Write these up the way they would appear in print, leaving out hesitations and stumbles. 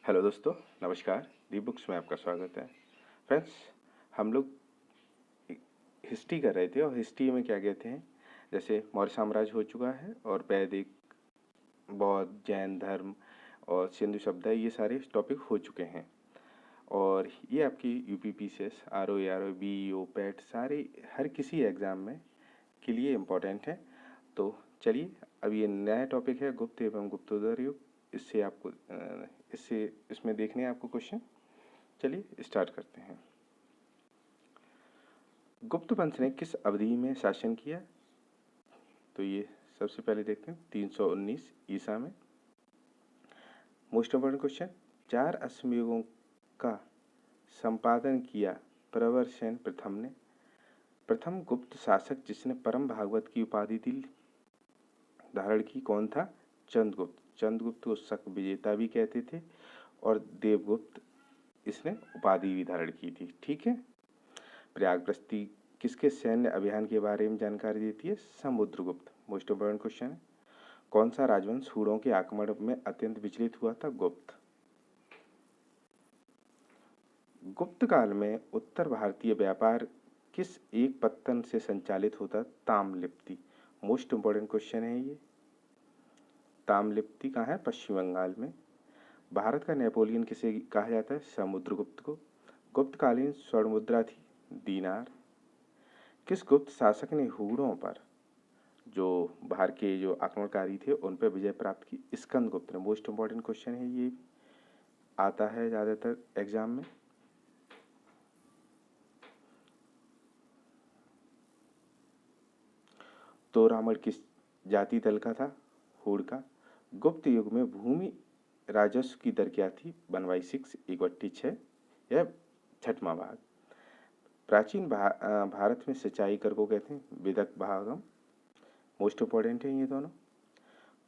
Hello दोस्तों, नमस्कार। दी books में आपका स्वागत है। फ्रेंड्स, हम लोग हिस्ट्री कर रहे थे और हिस्ट्री में क्या कहते हैं, जैसे मौर्य साम्राज्य हो चुका है और वैदिक, बौद्ध, जैन धर्म और सिंधु सभ्यता, ये सारे टॉपिक हो चुके हैं। और ये आपकी यूपीपीसीएस, आरओ, बीईओ, पैट सारे हर किसी एग्ज़ाम में के लिए इम्पोर्टेंट है। तो चलिए, अब ये नया टॉपिक है गुप्त एवं गुप्तोत्तर युग। इससे आपको इसमें देखने हैं आपको क्वेश्चन। चलिए स्टार्ट करते हैं। गुप्त वंश ने किस अवधि में शासन किया? तो ये सबसे पहले देखते हैं 319 ईसा में। मोस्ट इम्पोर्टेंट क्वेश्चन, 4 अश्वयुगों का संपादन किया प्रवर सेन प्रथम ने। प्रथम गुप्त शासक जिसने परम भागवत की उपाधि थी धारण की कौन था? चंद्रगुप्त। चंद्रगुप्त को शक विजेता भी कहते थे और देवगुप्त इसने उपाधि भी धारण की थी। ठीक है। प्रयाग बस्ती किसके सैन्य अभियान के बारे में जानकारी देती है? समुद्रगुप्त। मोस्ट इम्पोर्टेंट क्वेश्चन है। कौन सा राजवंश हूणों के आक्रमण में अत्यंत विचलित हुआ था? गुप्त। गुप्त काल में उत्तर भारतीय व्यापार किस एक पत्तन से संचालित होता? ताम्रलिप्ति। मोस्ट इम्पोर्टेंट क्वेश्चन है ये। ताम्रलिप्ति कहाँ है? पश्चिम बंगाल में। भारत का नेपोलियन किसे कहा जाता है? समुद्रगुप्त को। गुप्तकालीन स्वर्ण मुद्रा थी दीनार। किस गुप्त शासक ने हूणों पर, जो बाहर के जो आक्रमणकारी थे, उन पर विजय प्राप्त की? स्कंदगुप्त ने। मोस्ट इम्पोर्टेंट क्वेश्चन है, ये आता है ज़्यादातर एग्जाम में। तो रावण किस जाति दल का था? हूण का। गुप्त युग में भूमि राजस्व की दर क्या थी? 1/6 या 6वां भाग। प्राचीन भारत में सिंचाई कर को कहते हैं विदक भागम। मोस्ट इम्पोर्टेंट है ये दोनों।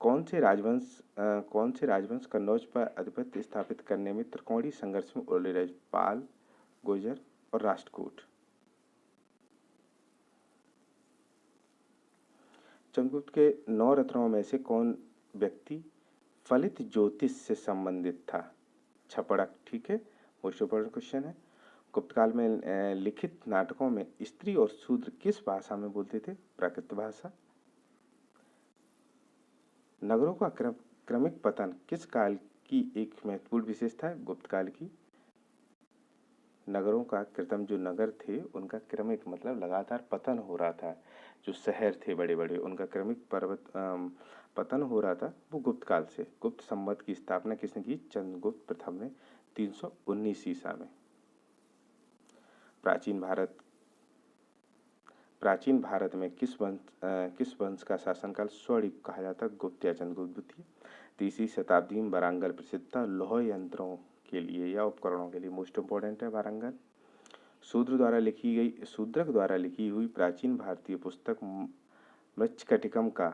कौन से राजवंश कन्नौज पर आधिपत्य स्थापित करने में त्रिकोणीय संघर्ष में उलझे रहे? पाल, गुर्जर और राष्ट्रकूट। चंद्रगुप्त के 9 रत्नों में से कौन व्यक्ति फलित ज्योतिष से संबंधित था? छपड़क। ठीक है। मोस्ट इम्पोर्टेंट क्वेश्चन है। गुप्त काल में लिखित नाटकों में स्त्री और शूद्र किस भाषा में बोलते थे? प्राकृत भाषा। नगरों का क्रमिक पतन किस काल की एक महत्वपूर्ण विशेषता है? गुप्त काल की। नगरों का कृतम, जो नगर थे उनका क्रमिक मतलब लगातार पतन हो रहा था। जो शहर थे बड़े बड़े, उनका क्रमिक पतन हो रहा था, वो गुप्त काल से। गुप्त संवत की स्थापना किसने की? चंद्रगुप्त प्रथम ने 319 ईसा में। प्राचीन भारत में किस वंश का शासनकाल स्वर्णयुग कहा जाता? गुप्त या चंद्रगुप्त द्वितीय। 3वीं शताब्दी में वारंगल प्रसिद्ध था लौह यंत्रों के लिए या उपकरणों के लिए। मोस्ट इम्पोर्टेंट है वारंगल। शूद्रक द्वारा लिखी हुई प्राचीन भारतीय पुस्तक मृच्छकटिकम का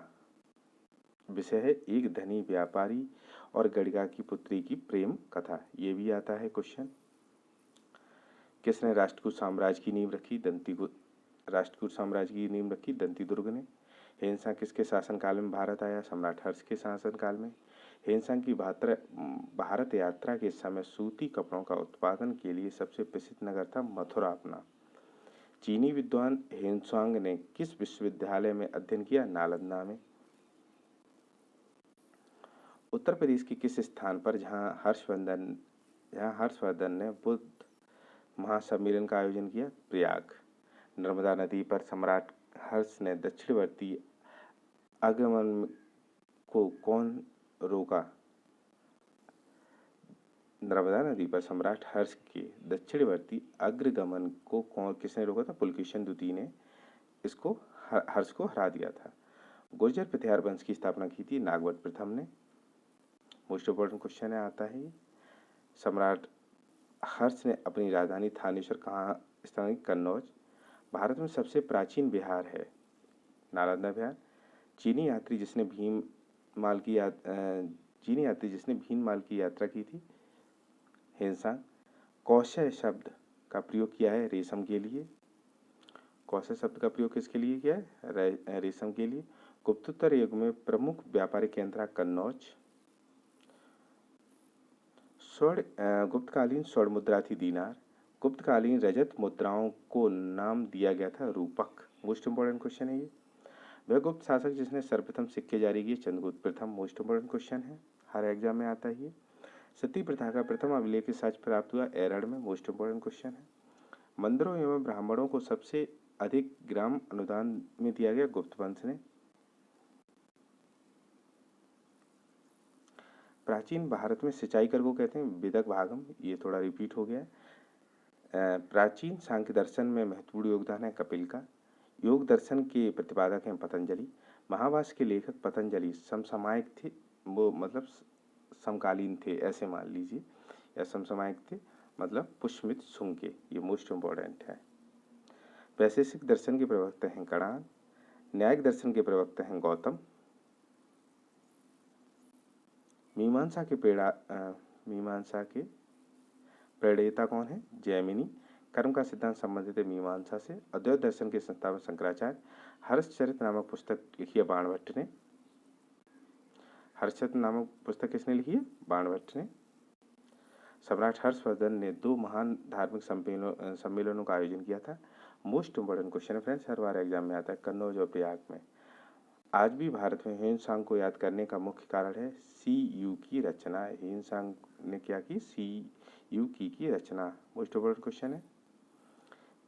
विषय है एक धनी व्यापारी और गणिका की पुत्री की प्रेम कथा। ये भी आता है क्वेश्चन। किसने राष्ट्रकूट साम्राज्य की नींव रखी? दंतीदुर्ग ने। हेनसांग किसके शासनकाल में भारत आया? सम्राट हर्ष के शासनकाल में। हेनसांग की भारत यात्रा के समय सूती कपड़ों का उत्पादन के लिए सबसे प्रसिद्ध नगर था मथुरा अपना। चीनी विद्वान हेनसांग ने किस विश्वविद्यालय में अध्ययन किया? नालंदा में। उत्तर प्रदेश के किस स्थान पर जहां हर्षवर्धन ने बुद्ध महासम्मेलन का आयोजन किया? प्रयाग। नर्मदा नदी पर सम्राट हर्ष ने दक्षिणवर्ती आगमन को कौन रोका? नर्मदा नदी पर सम्राट हर्ष के दक्षिणवर्ती अग्रगमन को किसने रोका था? पुलकेशिन द्वितीय ने इसको हर्ष को हरा दिया था। गुर्जर प्रतिहार वंश की स्थापना की थी नागवट प्रथम ने। मोस्ट इम्पोर्टेंट क्वेश्चन है, आता है। सम्राट हर्ष ने अपनी राजधानी थानेश्वर कहाँ स्थापित? कन्नौज। भारत में सबसे प्राचीन विहार है नालंदा विहार। चीनी यात्री जिसने भीममाल की यात्रा की थी? हेनसांग। कौशय शब्द का प्रयोग किया है रेशम के लिए। कौशय शब्द का प्रयोग किसके लिए किया है? रेशम के लिए। गुप्तोत्तर युग में प्रमुख व्यापारिक केंद्र कन्नौज। गुप्तकालीन स्वर्ण मुद्रा थी दीनार। गुप्तकालीन रजत मुद्राओं को नाम दिया गया था रूपक। मोस्ट इंपॉर्टेंट क्वेश्चन है ये। वह गुप्त शासक जिसने सर्वप्रथम सिक्के जारी किए, चंद्रगुप्त प्रथम। मोस्ट इंपॉर्टेंट क्वेश्चन है, हर एग्जाम में आता है ये। सती प्रथा का प्रथम अभिलेख साक्ष्य प्राप्त हुआ एरड़ में। मोस्ट इंपॉर्टेंट क्वेश्चन है। मंदिरों एवं ब्राह्मणों को सबसे अधिक ग्राम अनुदान में दिया गया, गुप्त वंश ने। प्राचीन भारत में सिंचाई कर को कहते हैं विदक भागम, ये थोड़ा रिपीट हो गया है। प्राचीन सांख्य दर्शन में महत्वपूर्ण योगदान है कपिल का। योग दर्शन के प्रतिपादक हैं पतंजलि। महाभाष्य के लेखक पतंजलि समसामयिक थे, वो मतलब समकालीन थे ऐसे मान लीजिए, या समसामयिक थे मतलब पुष्यमित्र शुंग के। ये मोस्ट इम्पोर्टेंट है। वैशेषिक दर्शन के प्रवक्ता हैं कणाद। न्यायिक दर्शन के प्रवक्ता हैं गौतम। मीमांसा के प्रणेता कौन है, जैमिनी। कर्म का सिद्धांत संबंधित है मीमांसा से। अद्वैत दर्शन के संस्थापक शंकराचार्य। हर्षचरित नामक पुस्तक लिखी है बाणभट्ट ने। हर्षचरित नामक पुस्तक किसने लिखी है, बाणभट्ट ने। सम्राट हर्षवर्धन ने 2 महान धार्मिक सम्मेलनों का आयोजन किया था। मोस्ट इंपोर्टेंट क्वेश्चन है फ्रेंड्स, हर बार एग्जाम में आता है, कन्नौज और प्रयाग में। आज भी भारत में ह्वेनसांग को याद करने का मुख्य कारण है CU की रचना। ह्वेनसांग ने क्या की, CU की रचना। मोस्ट इंपोर्टेंट क्वेश्चन है।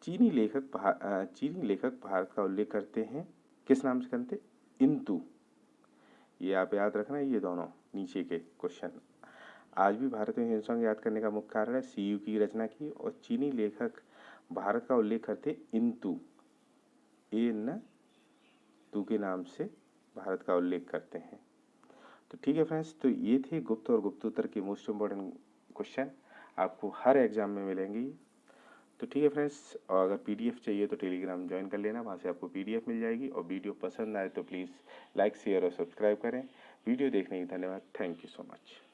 चीनी लेखक भारत का उल्लेख करते हैं, किस नाम से करते, इंतु। ये आप याद रखना, ये दोनों नीचे के क्वेश्चन। आज भी भारत में ह्वेनसांग याद करने का मुख्य कारण है CU की रचना की, और चीनी लेखक भारत का उल्लेख करते इंतु, तू के नाम से भारत का उल्लेख करते हैं। तो ठीक है फ्रेंड्स, तो ये थे गुप्त और गुप्तोत्तर के मोस्ट इम्पोर्टेंट क्वेश्चन, आपको हर एग्जाम में मिलेंगे। तो ठीक है फ्रेंड्स, और अगर PDF चाहिए तो टेलीग्राम ज्वाइन कर लेना, वहाँ से आपको PDF मिल जाएगी। और वीडियो पसंद आए तो प्लीज़ लाइक, शेयर और सब्सक्राइब करें। वीडियो देखने की धन्यवाद। Thank you so much.